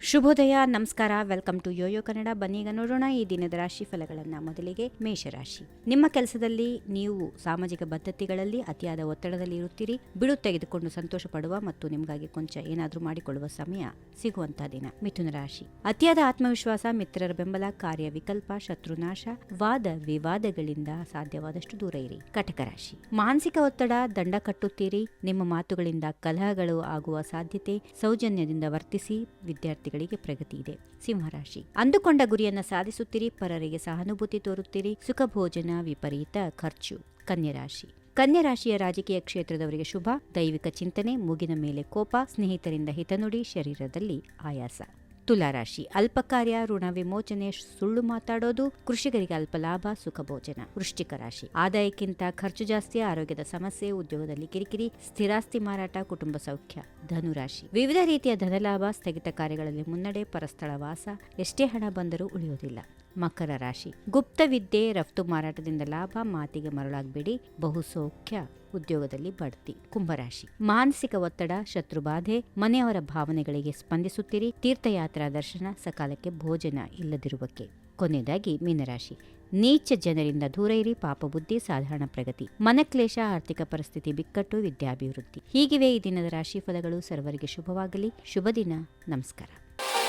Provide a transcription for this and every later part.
ಶುಭೋದಯ, ನಮಸ್ಕಾರ. Welcome to YoYo Kannada. ಬನ್ನೀಗ ನೋಡೋಣ ಈ ದಿನದ ರಾಶಿ ಫಲಗಳನ್ನು. ಮೊದಲಿಗೆ ಮೇಷರಾಶಿ. ನಿಮ್ಮ ಕೆಲಸದಲ್ಲಿ ನೀವು ಸಾಮಾಜಿಕ ಬದ್ಧತೆಗಳಲ್ಲಿ ಅತಿಯಾದ ಒತ್ತಡದಲ್ಲಿ ಇರುತ್ತೀರಿ. ಬಿಡು ತೆಗೆದುಕೊಂಡು ಸಂತೋಷ ಪಡುವ ಮತ್ತು ನಿಮಗಾಗಿ ಕೊಂಚ ಏನಾದರೂ ಮಾಡಿಕೊಳ್ಳುವ ಸಮಯ ಸಿಗುವಂತಹ ದಿನ. ಮಿಥುನ ರಾಶಿ. ಅತಿಯಾದ ಆತ್ಮವಿಶ್ವಾಸ, ಮಿತ್ರರ ಬೆಂಬಲ, ಕಾರ್ಯ ವಿಕಲ್ಪ, ಶತ್ರುನಾಶ, ವಾದ ವಿವಾದಗಳಿಂದ ಸಾಧ್ಯವಾದಷ್ಟು ದೂರ ಇರಿ. ಕಟಕ ರಾಶಿ. ಮಾನಸಿಕ ಒತ್ತಡ, ದಂಡ ಕಟ್ಟುತ್ತೀರಿ. ನಿಮ್ಮ ಮಾತುಗಳಿಂದ ಕಲಹಗಳು ಆಗುವ ಸಾಧ್ಯತೆ. ಸೌಜನ್ಯದಿಂದ ವರ್ತಿಸಿ. ವಿದ್ಯಾರ್ಥಿಗಳಿಗೆ ಪ್ರಗತಿ ಇದೆ. ಸಿಂಹರಾಶಿ. ಅಂದುಕೊಂಡ ಗುರಿಯನ್ನ ಸಾಧಿಸುತ್ತೀರಿ. ಪರರಿಗೆ ಸಹಾನುಭೂತಿ ತೋರುತ್ತೀರಿ. ಸುಖ ಭೋಜನ, ವಿಪರೀತ ಖರ್ಚು. ಕನ್ಯರಾಶಿ. ಕನ್ಯರಾಶಿಯ ರಾಜಕೀಯ ಕ್ಷೇತ್ರದವರಿಗೆ ಶುಭ. ದೈವಿಕ ಚಿಂತನೆ, ಮೂಗಿನ ಮೇಲೆ ಕೋಪ, ಸ್ನೇಹಿತರಿಂದ ಹಿತನುಡಿ, ಶರೀರದಲ್ಲಿ ಆಯಾಸ. ತುಲಾರಾಶಿ. ಅಲ್ಪ ಕಾರ್ಯ, ಋಣ ವಿಮೋಚನೆ, ಸುಳ್ಳು ಮಾತಾಡೋದು, ಕೃಷಿಕರಿಗೆ ಅಲ್ಪ ಲಾಭ, ಸುಖ ಭೋಜನ. ವೃಶ್ಚಿಕ ರಾಶಿ. ಆದಾಯಕ್ಕಿಂತ ಖರ್ಚು ಜಾಸ್ತಿ, ಆರೋಗ್ಯದ ಸಮಸ್ಯೆ, ಉದ್ಯೋಗದಲ್ಲಿ ಕಿರಿಕಿರಿ, ಸ್ಥಿರಾಸ್ತಿ ಮಾರಾಟ, ಕುಟುಂಬ ಸೌಖ್ಯ. ಧನುರಾಶಿ. ವಿವಿಧ ರೀತಿಯ ಧನಲಾಭ, ಸ್ಥಗಿತ ಕಾರ್ಯಗಳಲ್ಲಿ ಮುನ್ನಡೆ, ಪರಸ್ಥಳ ವಾಸ, ಎಷ್ಟೇ ಹಣ ಬಂದರೂ ಉಳಿಯುವುದಿಲ್ಲ. ಮಕರ ರಾಶಿ. ಗುಪ್ತ ವಿದ್ಯೆ, ರಫ್ತು ಮಾರಾಟದಿಂದ ಲಾಭ, ಮಾತಿಗೆ ಮರಳಾಗಬೇಡಿ, ಬಹುಸೌಖ್ಯ, ಉದ್ಯೋಗದಲ್ಲಿ ಬಡ್ತಿ. ಕುಂಭರಾಶಿ. ಮಾನಸಿಕ ಒತ್ತಡ, ಶತ್ರುಬಾಧೆ, ಮನೆಯವರ ಭಾವನೆಗಳಿಗೆ ಸ್ಪಂದಿಸುತ್ತೀರಿ. ತೀರ್ಥಯಾತ್ರಾ ದರ್ಶನ, ಸಕಾಲಕ್ಕೆ ಭೋಜನ ಇಲ್ಲದಿರುವಕ್ಕೆ. ಕೊನೆಯದಾಗಿ ಮೀನರಾಶಿ. ನೀಚ ಜನರಿಂದ ದೂರ ಇರಿ. ಪಾಪ ಬುದ್ಧಿ, ಸಾಧಾರಣ ಪ್ರಗತಿ. ಮನಕ್ಲೇಶ, ಆರ್ಥಿಕ ಪರಿಸ್ಥಿತಿ ಬಿಕ್ಕಟ್ಟು, ವಿದ್ಯಾಭಿವೃದ್ಧಿ. ಹೀಗಿವೆ ಈ ದಿನದ ರಾಶಿ ಫಲಗಳು. ಸರ್ವರಿಗೆ ಶುಭವಾಗಲಿ. ಶುಭ ದಿನ. ನಮಸ್ಕಾರ.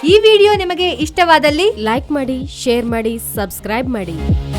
ಈ ವಿಡಿಯೋ ನಿಮಗೆ ಇಷ್ಟವಾದಲ್ಲಿ ಲೈಕ್ ಮಾಡಿ, ಶೇರ್ ಮಾಡಿ, ಸಬ್ಸ್ಕ್ರೈಬ್ ಮಾಡಿ.